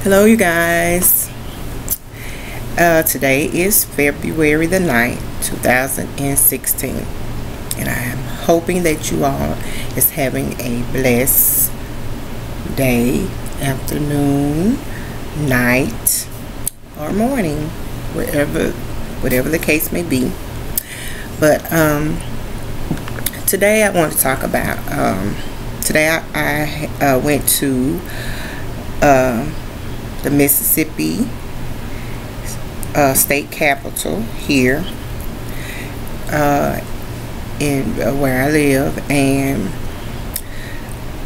Hello you guys. Today is February the 9th, 2016, and I am hoping that you all is having a blessed day, afternoon, night, or morning, whatever the case may be. But today I want to talk about today I went to the Mississippi state capitol here in where I live, and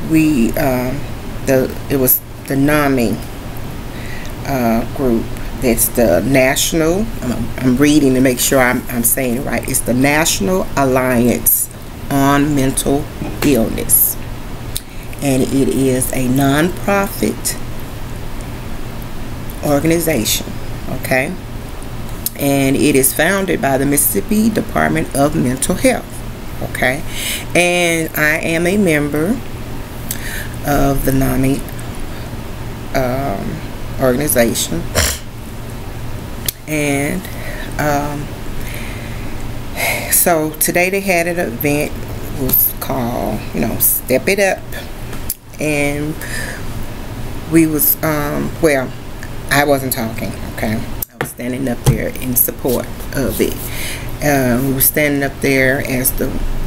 it was the NAMI group. That's the national. I'm reading to make sure I'm saying it right. It's the National Alliance on Mental Illness, and it is a non-profit organization, okay, and it is founded by the Mississippi Department of Mental Health, okay, and I am a member of the NAMI organization, and so today they had an event. It was called, Step It Up, and we was well, I wasn't talking, okay. I was standing up there in support of it. We were standing up there as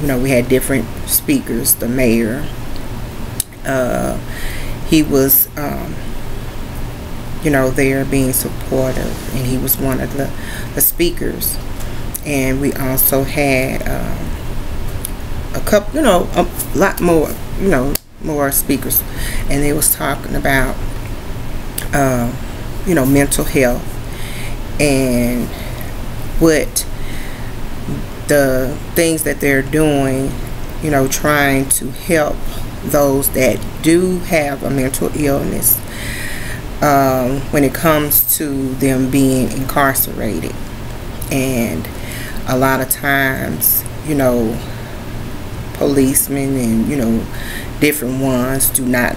we had different speakers. The mayor, he was, there being supportive, and he was one of the speakers. And we also had a couple, a lot more, more speakers, and they was talking about mental health and what the things that they're doing, trying to help those that do have a mental illness when it comes to them being incarcerated. And a lot of times, policemen and different ones do not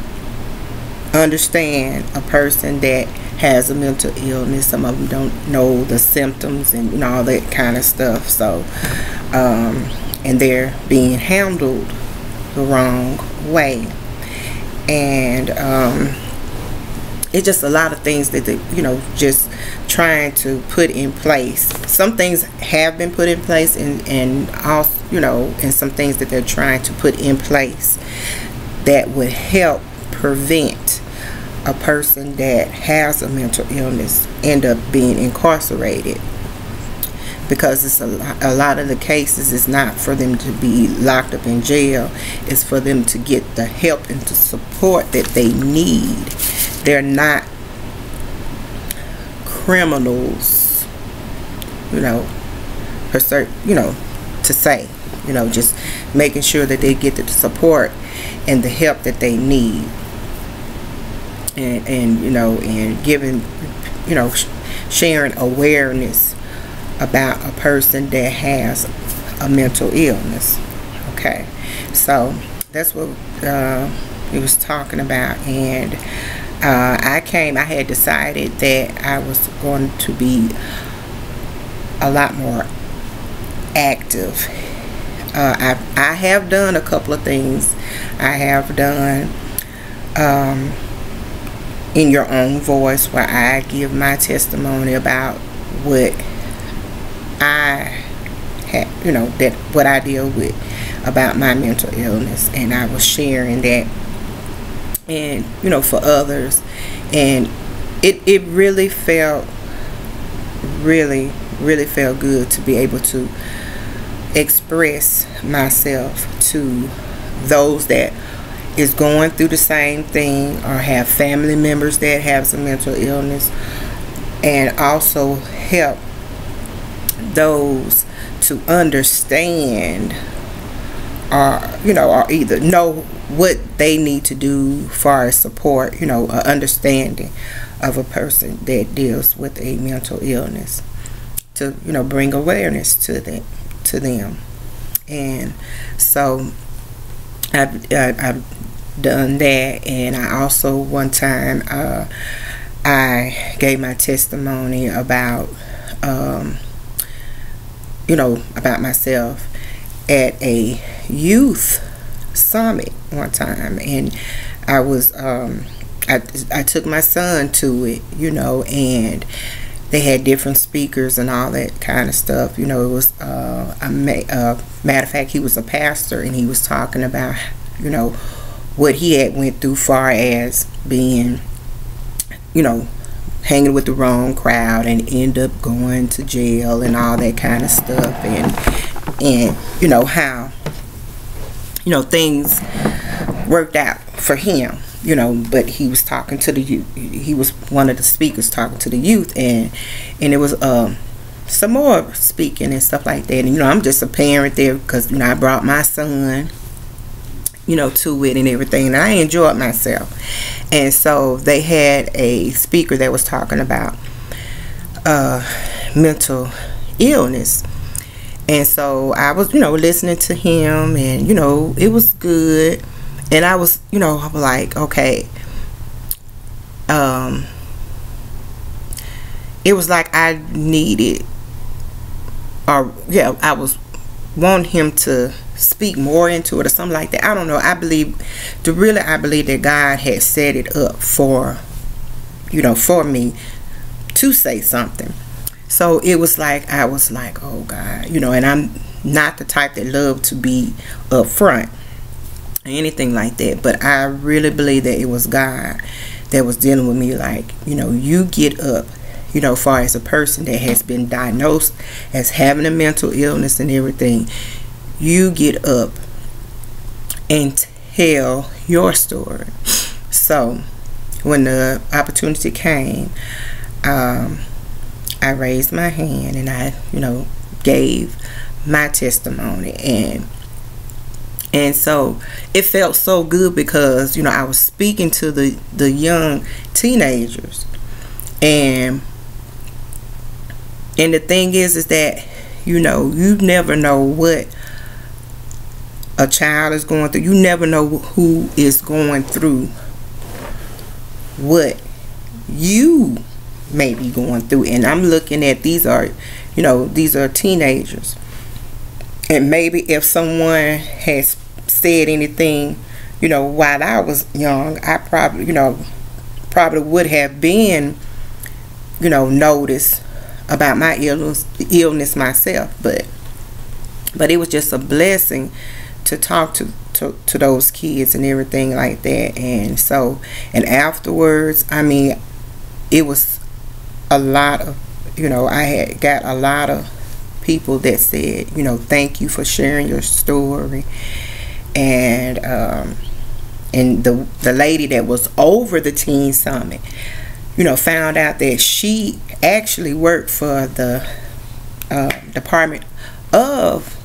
understand a person that has a mental illness. Some of them don't know the symptoms and all that kind of stuff. So and they're being handled the wrong way, and it's just a lot of things that they just trying to put in place. Some things have been put in place, and also and some things that they're trying to put in place that would help prevent a person that has a mental illness end up being incarcerated, because it's a lot of the cases is not for them to be locked up in jail. It's for them to get the help and the support that they need. They're not criminals, for certain, to say, just making sure that they get the support and the help that they need. And giving, sharing awareness about a person that has a mental illness. Okay, so that's what he was talking about. And I had decided that I was going to be a lot more active. I have done a couple of things. I have done In Your Own Voice, where I give my testimony about what I had, what I deal with about my mental illness, and I was sharing that, and for others, and it really felt really felt good to be able to express myself to those that is going through the same thing, or have family members that have some mental illness, and also help those to understand, or or either know what they need to do far as support, understanding of a person that deals with a mental illness, to bring awareness to them. And so I've done that. And I also one time I gave my testimony about, you know, about myself at a youth summit one time, and I was I took my son to it, you know, and they had different speakers and all that kind of stuff. You know, it was matter of fact, he was a pastor, and he was talking about, you know, what he had went through far as being, you know, hanging with the wrong crowd and end up going to jail and all that kind of stuff, and you know how, you know, things worked out for him, you know. But he was talking to the youth. He was one of the speakers talking to the youth, and it was some more speaking and stuff like that. And you know, I'm just a parent there because, you know, I brought my son, you know, to it and everything, and I enjoyed myself. And so they had a speaker that was talking about mental illness. And so I was, you know, listening to him, and, you know, it was good. And I was, you know, like, okay. It was like I needed, or, yeah, I was wanting him to speak more into it or something like that. I don't know. I believe that God had set it up for, you know, for me to say something. So it was like, I was like, oh God, you know, and I'm not the type that love to be up front or anything like that, but I really believe that it was God that was dealing with me, like, you know, you get up, you know, far as a person that has been diagnosed as having a mental illness and everything, you get up and tell your story. So when the opportunity came, I raised my hand and I, you know, gave my testimony, and so it felt so good because, you know, I was speaking to the young teenagers, and the thing is that, you know, you never know what a child is going through. You never know who is going through what you may be going through. And I'm looking at, these are, you know, these are teenagers, and maybe if someone has said anything, you know, while I was young, I probably, you know, would have been, you know, noticed about my illness myself, but it was just a blessing to talk to those kids and everything like that. And so, and afterwards, I mean, it was a lot of, you know, I had got a lot of people that said, you know, thank you for sharing your story. And the lady that was over the teen summit, you know, found out that she actually worked for the Department of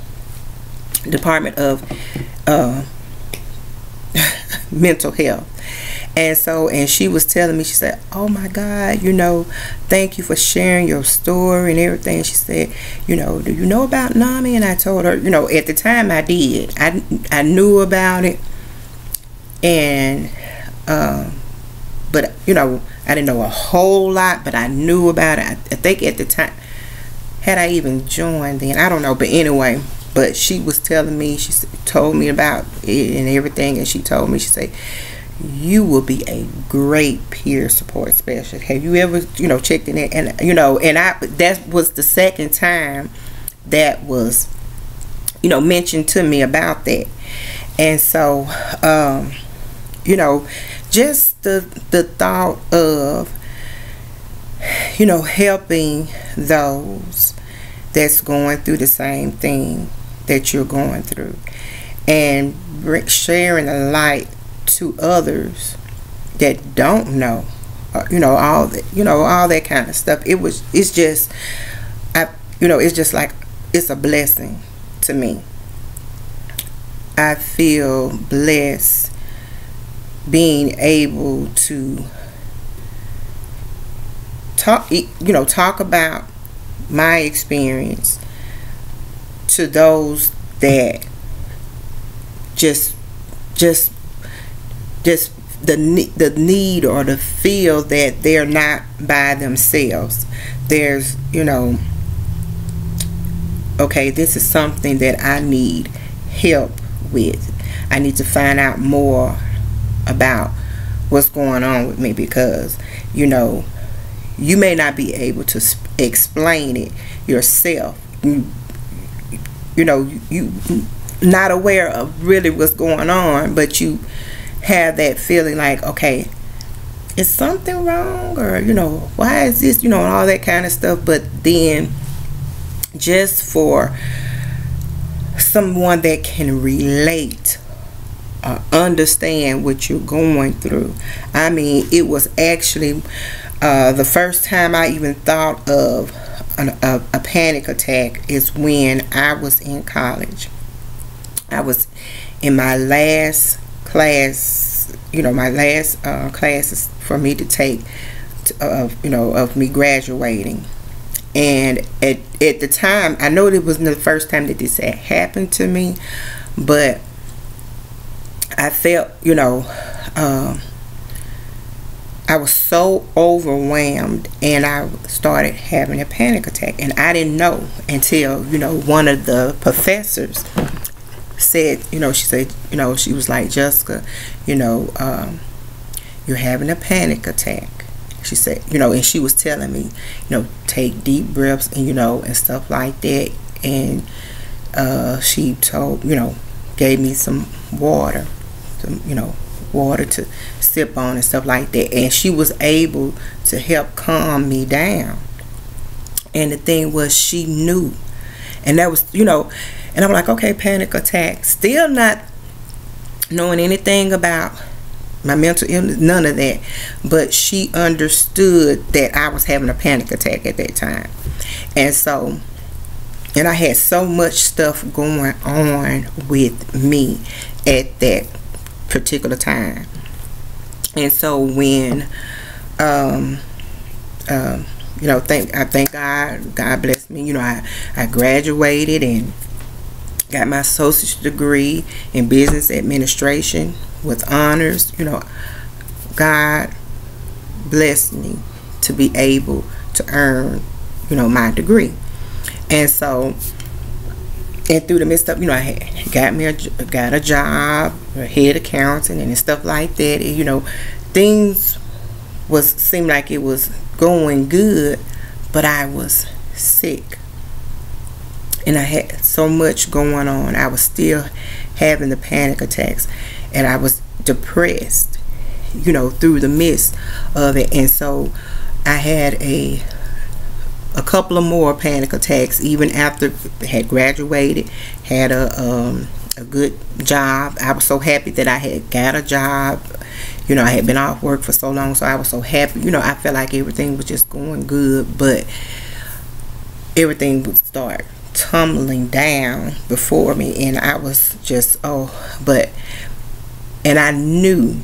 Mental Health. And so, and she was telling me, she said, oh my God, you know, thank you for sharing your story and everything. She said, you know, do you know about NAMI? And I told her, you know, at the time I did. I knew about it. And, but, you know, I didn't know a whole lot, but I knew about it. I think at the time, had I even joined then, I don't know. But anyway, but she was telling me, she told me about it and everything. And she told me, she said, you will be a great peer support specialist. Have you ever, you know, checked in it? And, you know, and that was the second time that was, you know, mentioned to me about that. And so, you know, just the thought of, you know, helping those that's going through the same thing that you're going through, and sharing the light to others that don't know, you know, all that kind of stuff. It's just like, it's a blessing to me. I feel blessed being able to talk about my experience to those that just the need or the feel that they're not by themselves. There's, you know, okay, this is something that I need help with. I need to find out more about what's going on with me, because, you know, you may not be able to explain it yourself. You know, you not aware of really what's going on, but you have that feeling like, okay, is something wrong, or, you know, why is this, you know, and all that kind of stuff. But then just for someone that can relate or understand what you're going through. I mean, it was actually the first time I even thought of a panic attack is when I was in college. I was in my last class, you know, my last classes for me to take, you know, of me graduating. And at the time, I know it wasn't the first time that this had happened to me, but I felt, you know, I was so overwhelmed, and I started having a panic attack. And I didn't know until, you know, one of the professors said, you know, she said, you know, she was like, Jessica, you know, you're having a panic attack. She said, you know, and she was telling me, you know, take deep breaths and, you know, and stuff like that. And she told, you know, gave me some water, you know, water to sip on and stuff like that. And she was able to help calm me down. And the thing was, she knew. And that was, you know, and I'm like, okay, panic attack. Still not knowing anything about my mental illness, none of that. But she understood that I was having a panic attack at that time. And so, and I had so much stuff going on with me at that particular time. And so when you know, I thank God blessed me, you know, I graduated and got my associate's degree in business administration with honors. You know, God blessed me to be able to earn, you know, my degree. And so, and through the midst of, you know, I had got a job, a head accountant and stuff like that. And, you know, things seemed like it was going good, but I was sick. And I had so much going on. I was still having the panic attacks, and I was depressed, you know, through the midst of it. And so I had a couple of more panic attacks even after I had graduated, had a good job. I was so happy that I had got a job. You know, I had been off work for so long, so I was so happy. You know, I felt like everything was just going good, but everything would start tumbling down before me, and I was just, and I knew,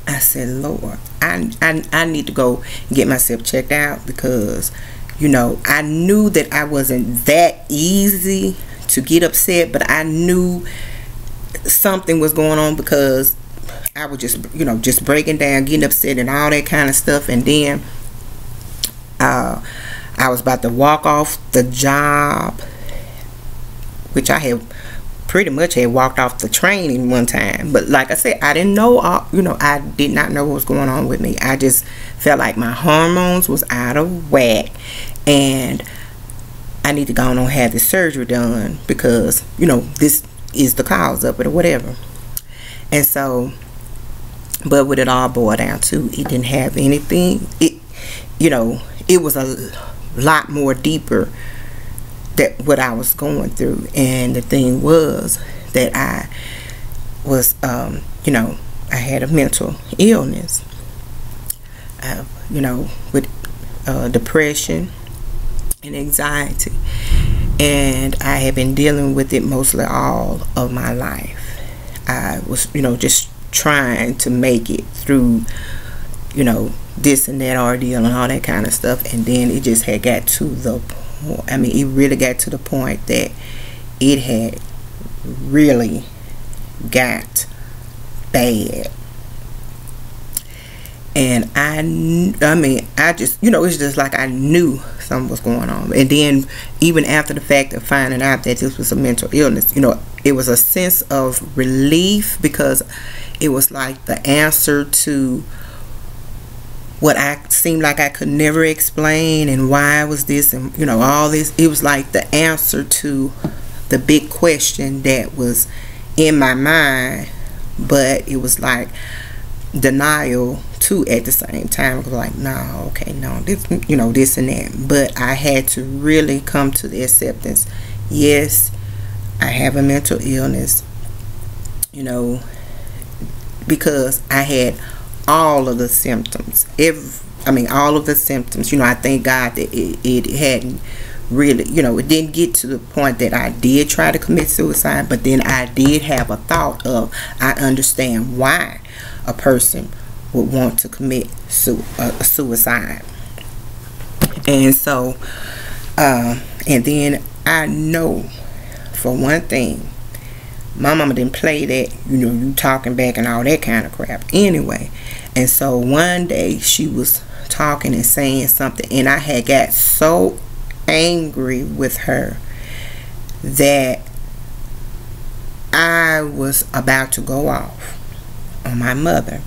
I said, Lord, I need to go and get myself checked out, because, you know, I knew that I wasn't that easy to get upset, but I knew something was going on, because I was just, you know, just breaking down, getting upset and all that kind of stuff. And then I was about to walk off the job, which I had pretty much had walked off the train in one time. But like I said, I didn't know, you know, I did not know what was going on with me. I just felt like my hormones was out of whack, and I need to go on and have this surgery done, because, you know, this is the cause of it or whatever. And so, but what it all boiled down to, it didn't have anything. It, you know, it was a lot more deeper that what I was going through. And the thing was that I was, you know, I had a mental illness, you know, with depression and anxiety, and I have been dealing with it mostly all of my life. I was, you know, just trying to make it through, you know, this and that ordeal and all that kind of stuff. And then it just had got to the point, I mean, it really got to the point that it had really got bad. And I mean, I just, it's just like I knew something was going on. And then even after the fact of finding out that this was a mental illness, it was a sense of relief, because it was like the answer to what I seemed like I could never explain, and why was this, and all this. It was like the answer to the big question that was in my mind, but it was like denial too at the same time. It was like, no, okay, no, this, this and that. But I had to really come to the acceptance. Yes, I have a mental illness, because I had all of the symptoms. All of the symptoms. I thank God that it hadn't really, it didn't get to the point that I did try to commit suicide, but then I did have a thought of, I understand why a person would want to commit suicide. And so, and then I know for one thing, my mama didn't play that, you talking back and all that kind of crap anyway. And so one day she was talking and saying something, and I had got so angry with her that I was about to go off on my mother.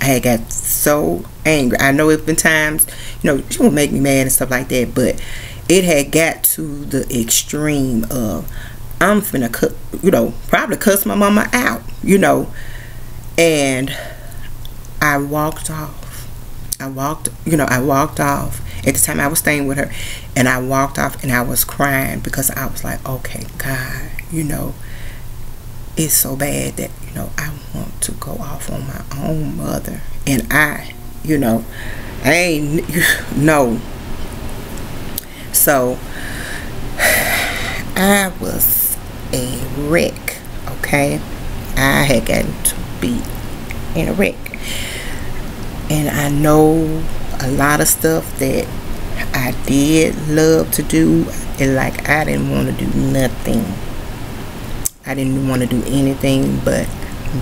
I had got so angry. I know it's been times, she won't make me mad and stuff like that, but it had got to the extreme of, I'm finna probably cuss my mama out, and I walked off. I walked off. At the time I was staying with her, and I walked off, and I was crying, because I was like, okay, God, it's so bad that, I want to go off on my own mother, and I ain't, no. So I was a wreck, okay? I had gotten to be in a wreck. And I know a lot of stuff that I did love to do, and like I didn't want to do nothing. I didn't want to do anything but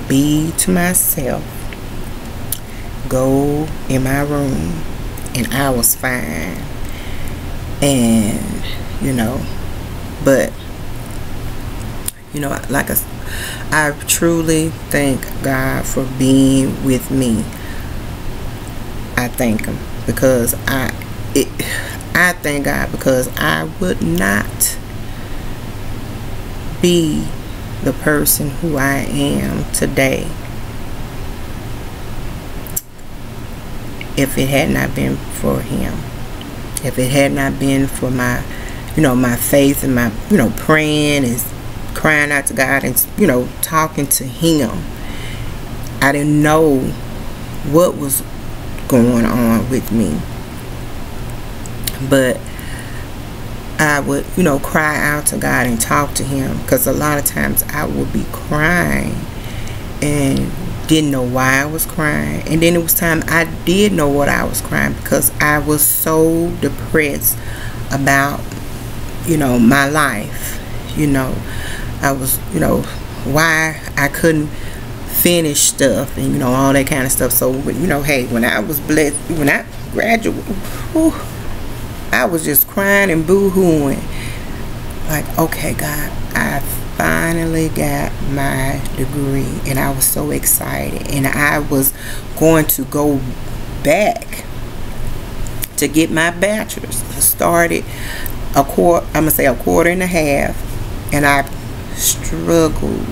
be to myself, go in my room, and I was fine. And but like I truly thank God for being with me. I thank him, because I thank God, because I would not be the person who I am today if it had not been for him. If it had not been for my my faith and my praying and crying out to God and talking to him, I didn't know what was going on with me. But I would cry out to God and talk to him, because a lot of times I would be crying and didn't know why I was crying. And then it was time I did know what I was crying, because I was so depressed about my life. I was why I couldn't finish stuff, and all that kind of stuff. So hey, when I was blessed, when I graduated, I was just crying and boo-hooing, like, okay, God, I finally got my degree, and I was so excited, and I was going to go back to get my bachelor's. I started I'm gonna say a quarter and a half, and I struggled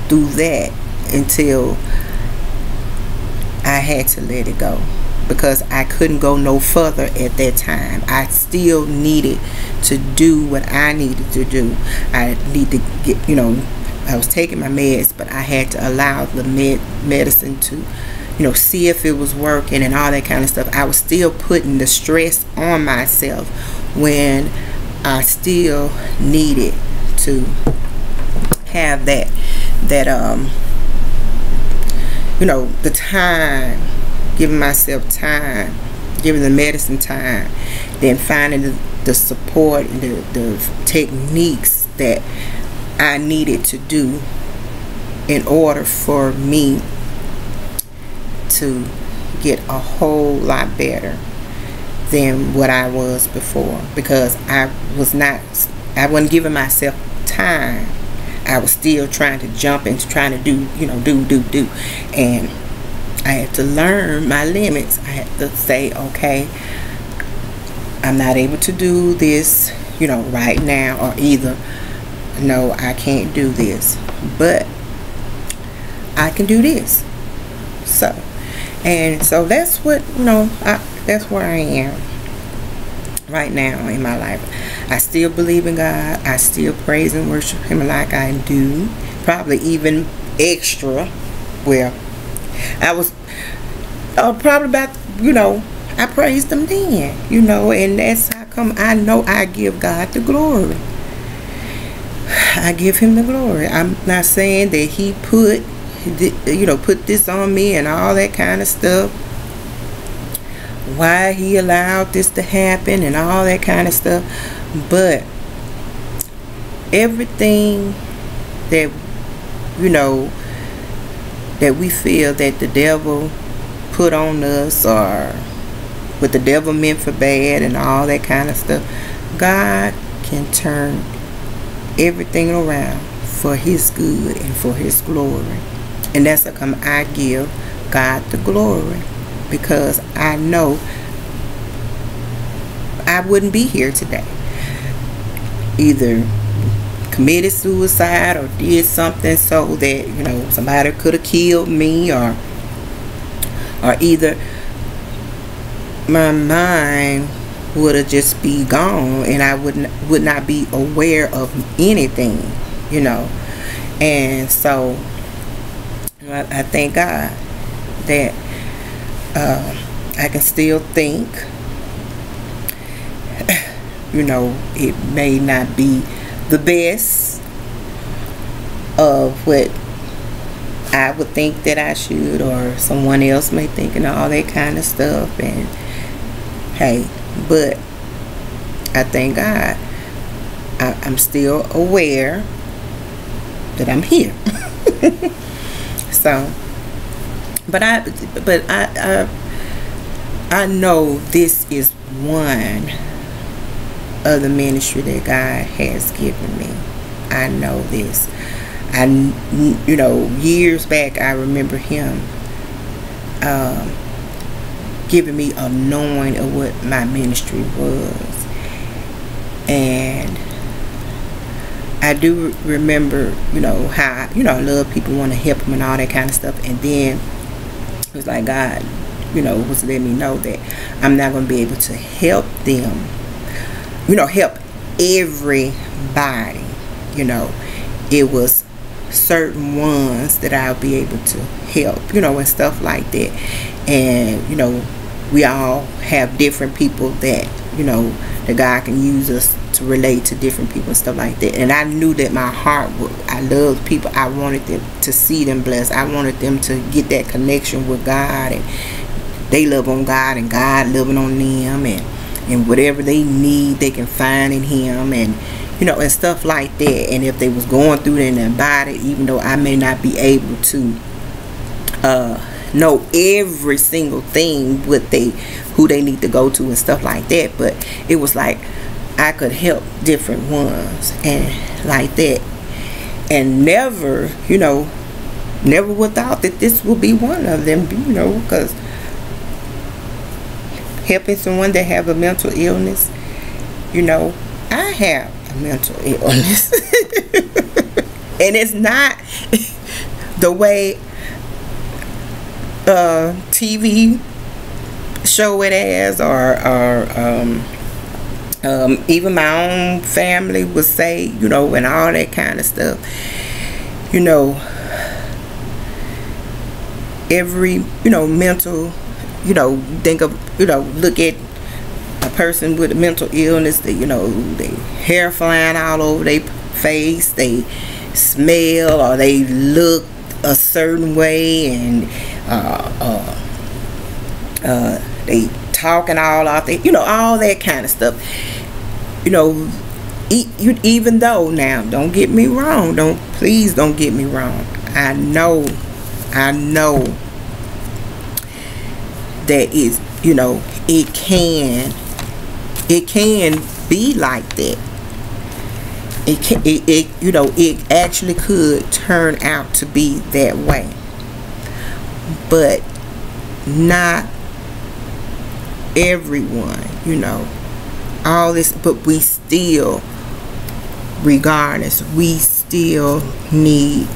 through that until I had to let it go, because I couldn't go no further at that time. I still needed to do what I needed to do. I need to get, I was taking my meds, but I had to allow the medicine to, see if it was working and all that kind of stuff. I was still putting the stress on myself when I still needed to have that the time, giving myself time, giving the medicine time, then finding the support and the techniques that I needed to do in order for me to get a whole lot better than what I was before, because I wasn't giving myself time. I was still trying to jump and trying to do, do. And I had to learn my limits. I had to say, okay, I'm not able to do this, right now, or either, no, I can't do this, but I can do this. So that's what, that's where I am right now in my life. I still believe in God. I still praise and worship Him like I do, probably even extra. Well, I was probably about, I praised Him then, and that's how come I know I give God the glory. I give Him the glory. I'm not saying that He put this on me and all that kind of stuff. Why He allowed this to happen and all that kind of stuff. But everything that, that we feel that the devil put on us, or what the devil meant for bad and all that kind of stuff, God can turn everything around for His good and for His glory. And that's how come I give God the glory, because I know I wouldn't be here today. Either committed suicide or did something so that, somebody could have killed me, or either my mind would have just be gone and I would not be aware of anything, and so I thank God that I can still think. It may not be the best of what I would think that I should, or someone else may think, and all that kind of stuff. And hey, but I thank God I'm still aware that I'm here. So, but I know this is one of the ministry that God has given me. I know this. Years back, I remember Him giving me a knowing of what my ministry was. And I do remember, how, I love people, want to help them and all that kind of stuff. And then it was like God, was letting me know that I'm not going to be able to help them, help everybody. It was certain ones that I'll be able to help, and stuff like that. And, we all have different people that, that God can use us to relate to different people and stuff like that. And I knew that my heart I loved people. I wanted them to see them blessed. I wanted them to get that connection with God, and they love on God and God loving on them, and whatever they need they can find in Him, and and stuff like that. And if they was going through it in their body, even though I may not be able to know every single thing who they need to go to and stuff like that, but it was like I could help different ones and like that. And never would thought that this would be one of them, because helping someone that have a mental illness, I have a mental illness. And it's not the way TV show it as, or even my own family would say, and all that kind of stuff. Every mental, think of, look at a person with a mental illness, that they hair flying all over their face, they smell or they look a certain way, and they talking all out there, all that kind of stuff. Even though, now don't get me wrong, please don't get me wrong, I know that is, you know, it can be like that. It you know, it actually could turn out to be that way, but not everyone, you know. All this, but we still, regardless, we still need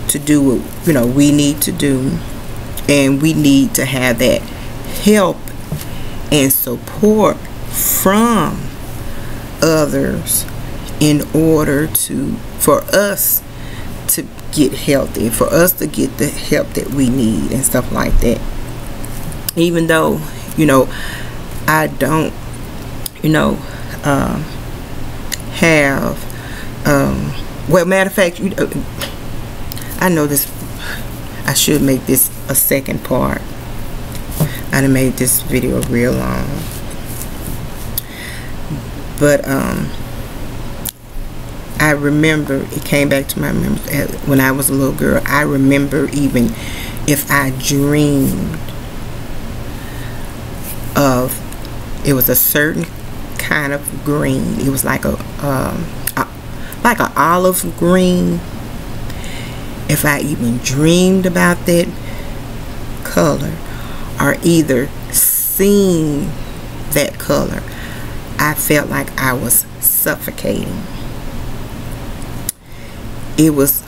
to do what, you know, we need to do, and we need to have that help and support from others in order for us to get healthy, for us to get the help that we need and stuff like that. Even though, you know, I don't, you know, have well, matter of fact, I know this, I should make this a second part. I done made this video real long, but I remember, it came back to my memory when I was a little girl. I remember, even if I dreamed of, it was a certain kind of green, it was like an olive green. If I even dreamed about that color, or either seen that color, I felt like I was suffocating. It was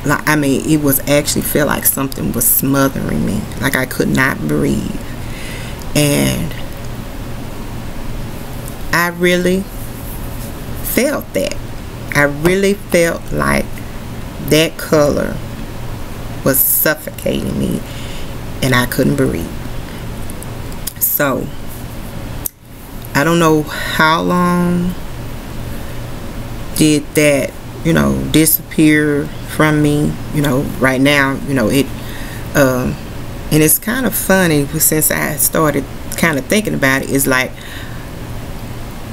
like, I mean, it was actually felt like something was smothering me, like I could not breathe. And I really felt that. I really felt like that color was suffocating me, and I couldn't breathe. So I don't know how long did that, you know, disappear from me. You know, right now, you know, it and it's kind of funny, since I started kind of thinking about it, it's like,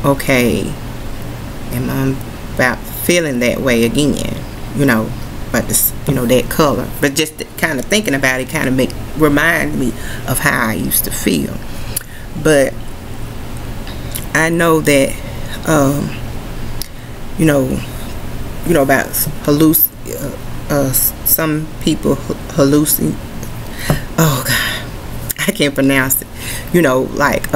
okay, am I about feeling that way again, you know, but this, you know, that color. But just kind of thinking about it kind of remind me of how I used to feel. But I know that you know about some people hallucinate. Oh God, I can't pronounce it. You know, like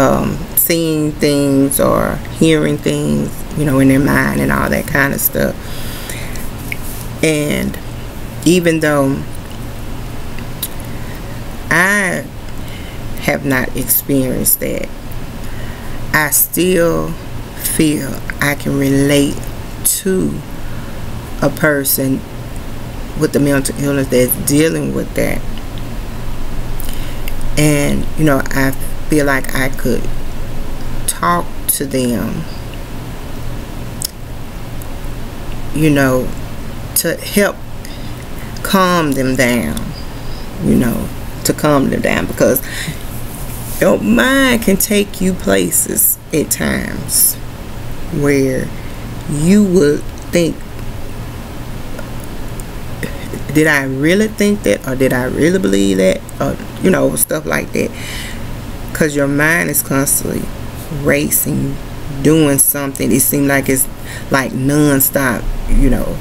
seeing things or hearing things, you know, in their mind and all that kind of stuff. And even though I have not experienced that, I still feel I can relate to a person with the mental illness that's dealing with that. And, you know, I feel like I could talk to them, you know, to help calm them down, you know, to calm them down, because your mind can take you places at times where you would think, did I really think that, or did I really believe that, or, you know, stuff like that, because your mind is constantly racing, doing something. It seems like it's like non-stop, you know,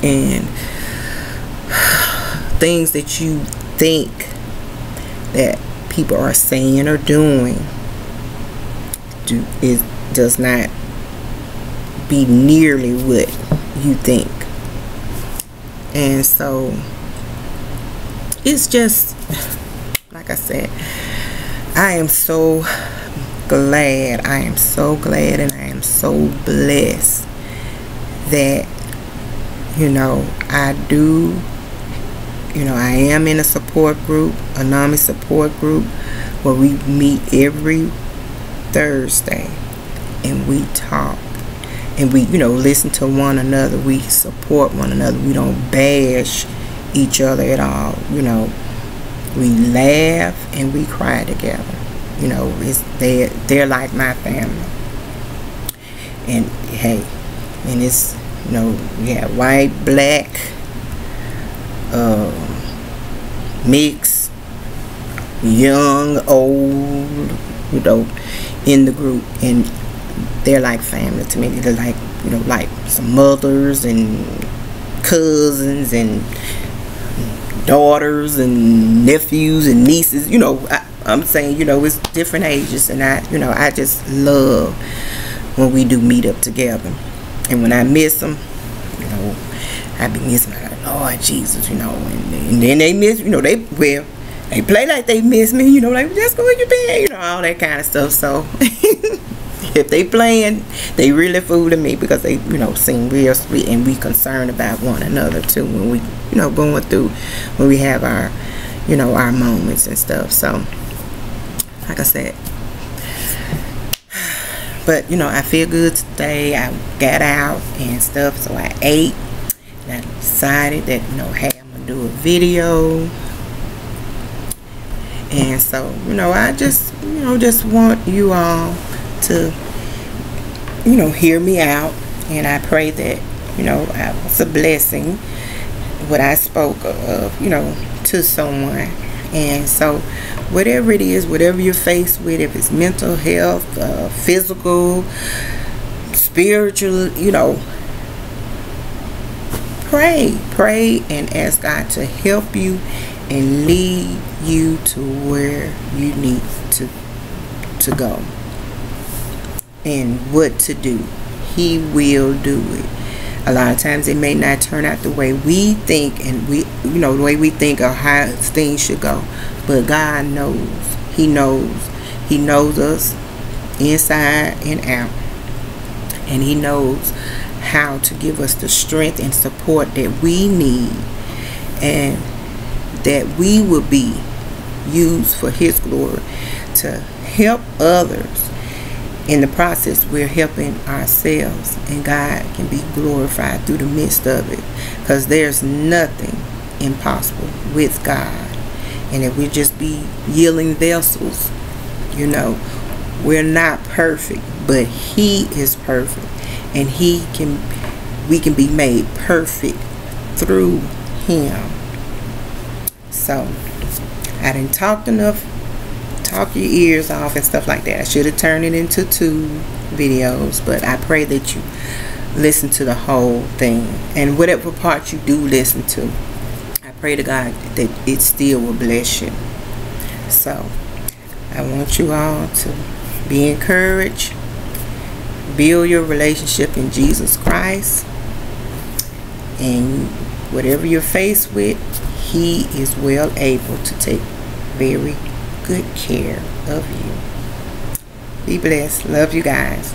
and things that you think that people are saying or doing does not be nearly what you think. And so it's just, like I said, I am so glad, and I am so blessed that, you know, I do, you know, I am in a support group, a NAMI support group, where we meet every Thursday and we talk, and we, you know, listen to one another, we support one another, we don't bash each other at all, you know, we laugh and we cry together, you know, they're like my family. And hey, and it's, you know, we have white, black, mix, young, old, you know, in the group, and they're like family to me. They're like, you know, like some mothers and cousins and daughters and nephews and nieces. You know, I'm saying, you know, it's different ages, and I just love when we do meet up together. And when I miss them, you know, I be missing my Lord Jesus, you know, and then they miss, you know, they play like they miss me, you know, like, just go in your bed, you know, all that kind of stuff. So if they playing, they really fooling me, because they, you know, seem real sweet, and we concerned about one another too when we, you know, going through, when we have our, you know, our moments and stuff. So like I said, but you know, I feel good today. I got out and stuff, so I ate, and I decided that, you know, hey, I'm gonna do a video. And so, you know, I just, you know, just want you all to, you know, hear me out. And I pray that, you know, it's a blessing what I spoke of, you know, to someone. And so whatever it is, whatever you're faced with, if it's mental health, physical, spiritual, you know, pray and ask God to help you and lead you to where you need to go and what to do. He will do it. A lot of times it may not turn out the way we think, and we, you know, the way we think of how things should go, but God knows. He knows us inside and out, and He knows how to give us the strength and support that we need, and that we will be used for His glory to help others. In the process, we're helping ourselves, and God can be glorified through the midst of it, because there's nothing impossible with God. And if we just be yielding vessels, you know, we're not perfect, but He is perfect, and we can be made perfect through Him. So I didn't talk enough, talk your ears off and stuff like that. I should have turned it into 2 videos, but I pray that you listen to the whole thing, and whatever part you do listen to, I pray to God that it still will bless you. So I want you all to be encouraged, build your relationship in Jesus Christ, and whatever you're faced with, He is well able to take very good care of you. Be blessed. Love you guys.